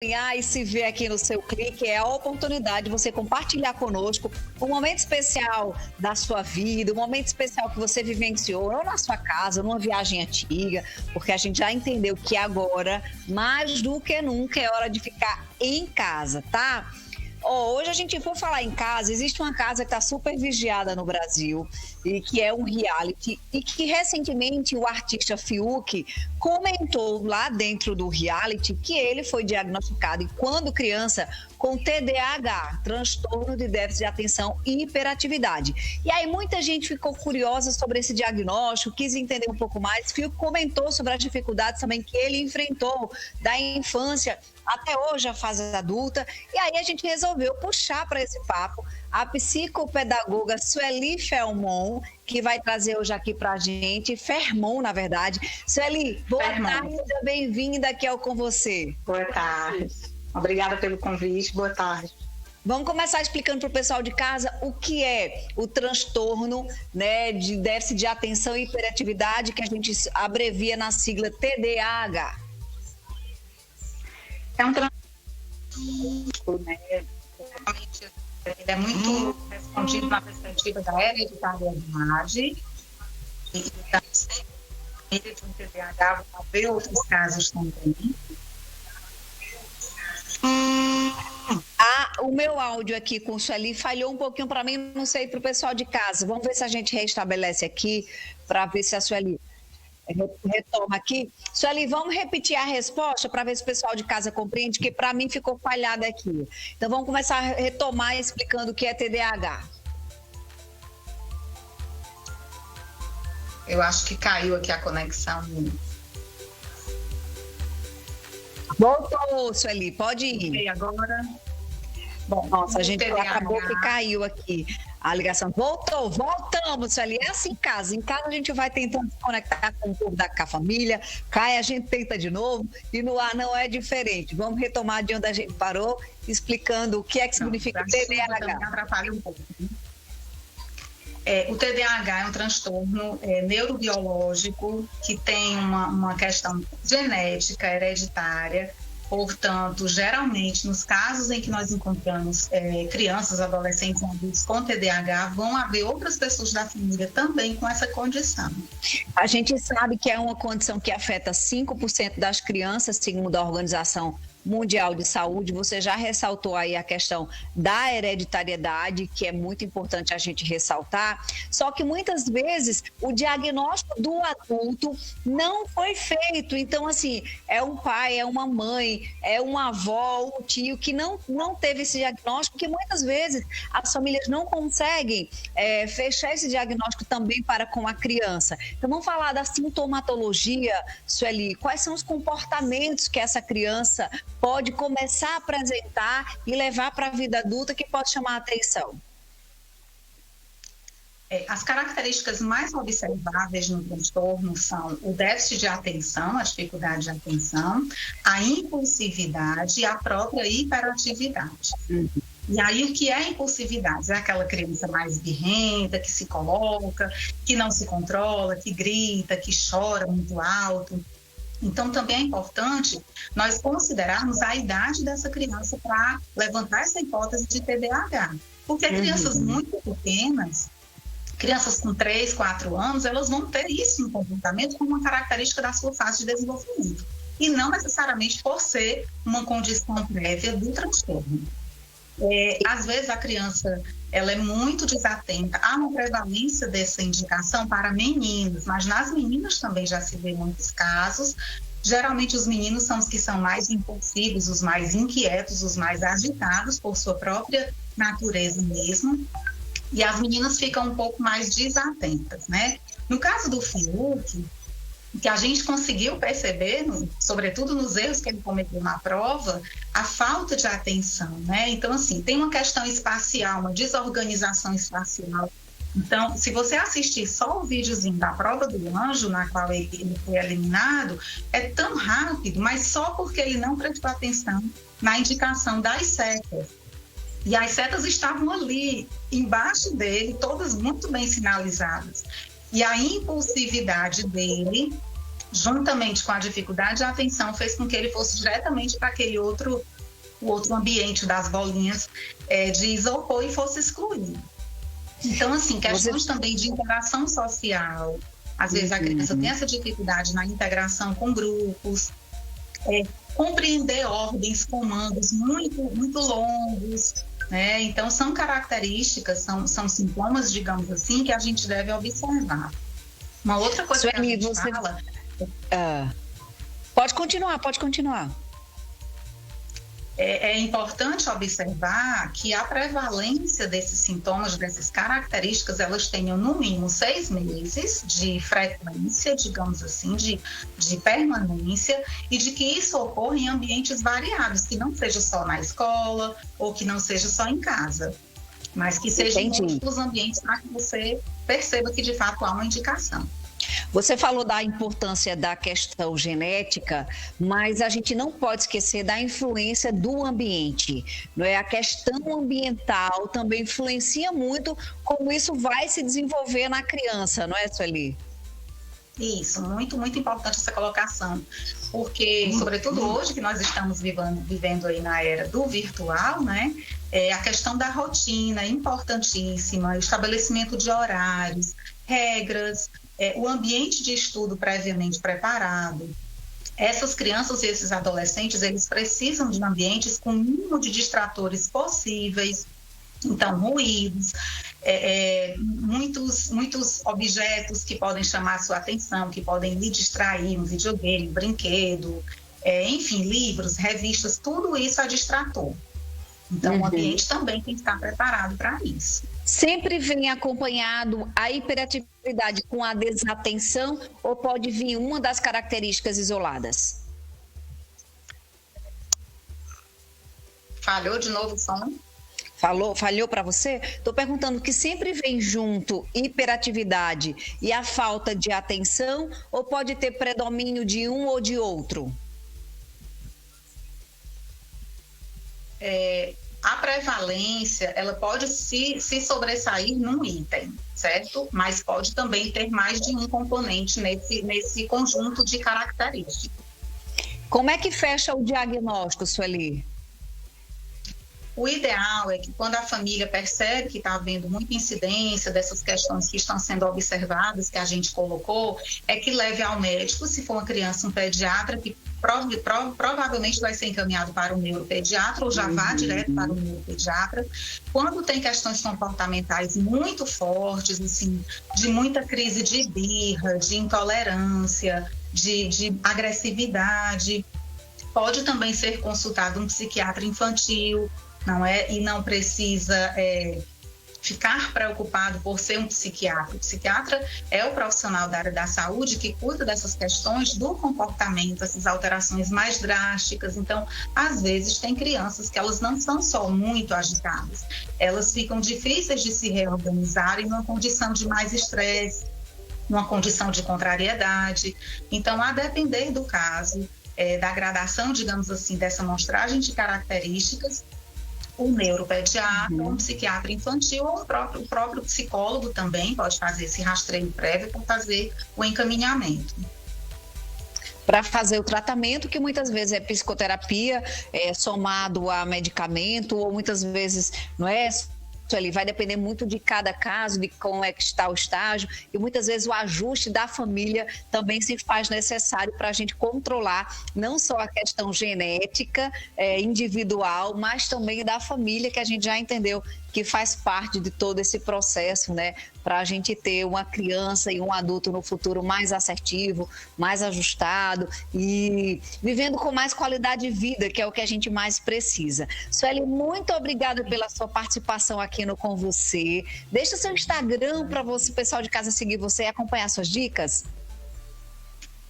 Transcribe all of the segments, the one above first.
E se vê aqui no seu clique, é a oportunidade de você compartilhar conosco um momento especial da sua vida, um momento especial que você vivenciou, ou na sua casa, numa viagem antiga, porque a gente já entendeu que agora, mais do que nunca, é hora de ficar em casa, tá? Hoje a gente for falar em casa, existe uma casa que está super vigiada no Brasil e que é um reality e que recentemente o artista Fiuk comentou lá dentro do reality que ele foi diagnosticado enquanto criança com TDAH, transtorno de déficit de atenção e hiperatividade. E aí muita gente ficou curiosa sobre esse diagnóstico, quis entender um pouco mais. Fiuk comentou sobre as dificuldades também que ele enfrentou da infância até hoje, a fase adulta. E aí a gente resolveu puxar para esse papo a psicopedagoga Sueli Fermon, que vai trazer hoje aqui para a gente, Fermon, na verdade. Sueli, boa tarde, seja bem-vinda aqui ao Com Você. Boa tarde. Obrigada pelo convite, boa tarde. Vamos começar explicando para o pessoal de casa o que é o transtorno, né, de déficit de atenção e hiperatividade, que a gente abrevia na sigla TDAH. É um transtorno, né? Ele é muito respondido na perspectiva da hereditariedade. E também de um TDAH, vão haver outros casos também. O meu áudio aqui com o Sueli falhou um pouquinho para mim, não sei para o pessoal de casa. Vamos ver se a gente restabelece aqui para ver se a Sueli retoma aqui. Sueli, vamos repetir a resposta para ver se o pessoal de casa compreende, que para mim ficou falhada aqui. Então vamos começar a retomar explicando o que é TDAH. Eu acho que caiu aqui a conexão. Voltou, Sueli, pode ir. E agora? Bom, nossa, a gente acabou que caiu aqui a ligação. Voltamos, Sueli. É assim em casa. Em casa a gente vai tentando se conectar com o povo com a família, cai, a gente tenta de novo e no ar não é diferente. Vamos retomar de onde a gente parou, explicando o que é que significa TDAH. Me atrapalha um pouco. O TDAH é um transtorno neurobiológico que tem uma questão genética, hereditária. Portanto, geralmente, nos casos em que nós encontramos crianças, adolescentes, adultos com TDAH, vão haver outras pessoas da família também com essa condição. A gente sabe que é uma condição que afeta 5% das crianças, segundo a Organização Mundial de Saúde. Você já ressaltou aí a questão da hereditariedade, que é muito importante a gente ressaltar, só que muitas vezes o diagnóstico do adulto não foi feito. Então, assim, é um pai, é uma mãe, é uma avó, um tio que não teve esse diagnóstico, que muitas vezes as famílias não conseguem fechar esse diagnóstico também para com a criança. Então, vamos falar da sintomatologia, Sueli. Quais são os comportamentos que essa criança pode começar a apresentar e levar para a vida adulta que pode chamar a atenção? As características mais observáveis no transtorno são o déficit de atenção, a dificuldade de atenção, a impulsividade e a própria hiperatividade. E aí, o que é impulsividade? É aquela criança mais birrenta, que se coloca, que não se controla, que grita, que chora muito alto. Então, também é importante nós considerarmos a idade dessa criança para levantar essa hipótese de TDAH. Porque crianças muito pequenas, crianças com 3, 4 anos, elas vão ter isso no comportamento como uma característica da sua fase de desenvolvimento. E não necessariamente por ser uma condição prévia do transtorno. Às vezes a criança ela é muito desatenta. Há uma prevalência dessa indicação para meninos, mas nas meninas também já se vê muitos casos. Geralmente os meninos são os que são mais impulsivos, os mais inquietos, os mais agitados por sua própria natureza mesmo. E as meninas ficam um pouco mais desatentas, né? No caso do Fiuk, que a gente conseguiu perceber, sobretudo nos erros que ele cometeu na prova, a falta de atenção, né? Então, assim, tem uma questão espacial, uma desorganização espacial. Então, se você assistir só o videozinho da prova do anjo, na qual ele foi eliminado, é tão rápido, mas só porque ele não prestou atenção na indicação das setas. E as setas estavam ali, embaixo dele, todas muito bem sinalizadas. E a impulsividade dele juntamente com a dificuldade de atenção, fez com que ele fosse diretamente para o outro ambiente das bolinhas de isopor e fosse excluído. Então, assim, questões também de interação social. Às vezes a criança tem essa dificuldade na integração com grupos, compreender ordens, comandos muito longos, né? Então, são características, são sintomas, digamos assim, que a gente deve observar. Uma outra coisa Sueli, que a gente fala... Pode continuar. É importante observar que a prevalência desses sintomas, dessas características, elas tenham no mínimo 6 meses de frequência, digamos assim, de permanência, e de que isso ocorra em ambientes variados, que não seja só na escola ou que não seja só em casa, mas que seja em múltiplos ambientes para que você perceba que de fato há uma indicação. Você falou da importância da questão genética, mas a gente não pode esquecer da influência do ambiente, não é? A questão ambiental também influencia muito como isso vai se desenvolver na criança, não é, Sueli? Isso, muito, muito importante essa colocação, porque, sobretudo hoje, que nós estamos vivendo aí na era do virtual, né? A questão da rotina é importantíssima, o estabelecimento de horários, regras, o ambiente de estudo previamente preparado. Essas crianças e esses adolescentes, eles precisam de ambientes com o mínimo de distratores possíveis, então ruídos, muitos objetos que podem chamar a sua atenção, que podem lhe distrair, um videogame, um brinquedo, enfim, livros, revistas, tudo isso é distrator. Então, o ambiente também tem que estar preparado para isso. Sempre vem acompanhado a hiperatividade com a desatenção ou pode vir uma das características isoladas? Falhou de novo o som? Falhou para você? Estou perguntando que sempre vem junto hiperatividade e a falta de atenção ou pode ter predomínio de um ou de outro? A prevalência, ela pode se sobressair num item, certo? Mas pode também ter mais de um componente nesse conjunto de características. Como é que fecha o diagnóstico, Sueli? O ideal é que quando a família percebe que está havendo muita incidência dessas questões que estão sendo observadas, que a gente colocou, é que leve ao médico, se for uma criança, um pediatra, que provavelmente vai ser encaminhado para o neuropediatra ou já vá direto para o neuropediatra. Quando tem questões comportamentais muito fortes, assim, de muita crise de birra, de intolerância, de agressividade, pode também ser consultado um psiquiatra infantil, não é? E não precisa ficar preocupado por ser um psiquiatra. O psiquiatra é o profissional da área da saúde que cuida dessas questões do comportamento, essas alterações mais drásticas. Então, às vezes, tem crianças que elas não são só muito agitadas, elas ficam difíceis de se reorganizarem numa condição de mais estresse, numa condição de contrariedade. Então, a depender do caso, da gradação, digamos assim, dessa amostragem de características, um neuropediatra, um psiquiatra infantil ou o próprio psicólogo também pode fazer esse rastreio prévio para fazer o encaminhamento. Para fazer o tratamento, que muitas vezes é psicoterapia, somado a medicamento, ou muitas vezes não é. Ali vai depender muito de cada caso, de como é que está o estágio, e muitas vezes o ajuste da família também se faz necessário para a gente controlar não só a questão genética, individual, mas também da família, que a gente já entendeu que faz parte de todo esse processo, né? Para a gente ter uma criança e um adulto no futuro mais assertivo, mais ajustado e vivendo com mais qualidade de vida, que é o que a gente mais precisa. Sueli, muito obrigada pela sua participação aqui no Com Você. Deixa seu Instagram para o pessoal de casa seguir você e acompanhar suas dicas.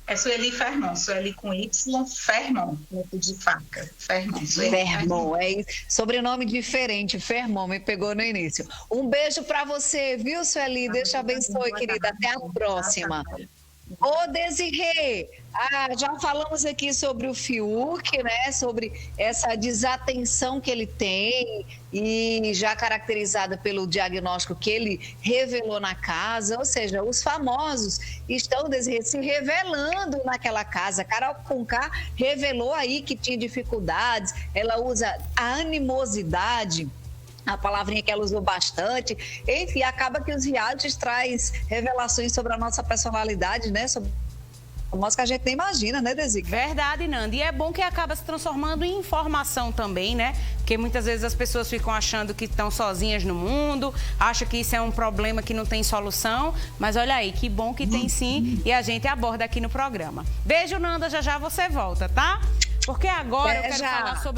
É Sueli Fermon, Sueli com Y, Fermon, de faca. Fermon, sobrenome diferente, Fermon, me pegou no início. Um beijo para você, viu, Sueli? Deus te abençoe, querida. Até a próxima. Ô, Desirê, já falamos aqui sobre o Fiuk, né? Sobre essa desatenção que ele tem e já caracterizada pelo diagnóstico que ele revelou na casa. Ou seja, os famosos estão, Desirê, se revelando naquela casa. Carol Conká revelou aí que tinha dificuldades, ela usa a animosidade, a palavrinha que ela usou bastante. Enfim, acaba que os realities traz revelações sobre a nossa personalidade, né? Sobre nós que a gente nem imagina, né, Desi? Verdade, Nanda. E é bom que acaba se transformando em informação também, né? Porque muitas vezes as pessoas ficam achando que estão sozinhas no mundo, acham que isso é um problema que não tem solução. Mas olha aí, que bom que tem sim, e a gente aborda aqui no programa. Beijo, Nanda. Já já você volta, tá? Porque agora eu quero falar sobre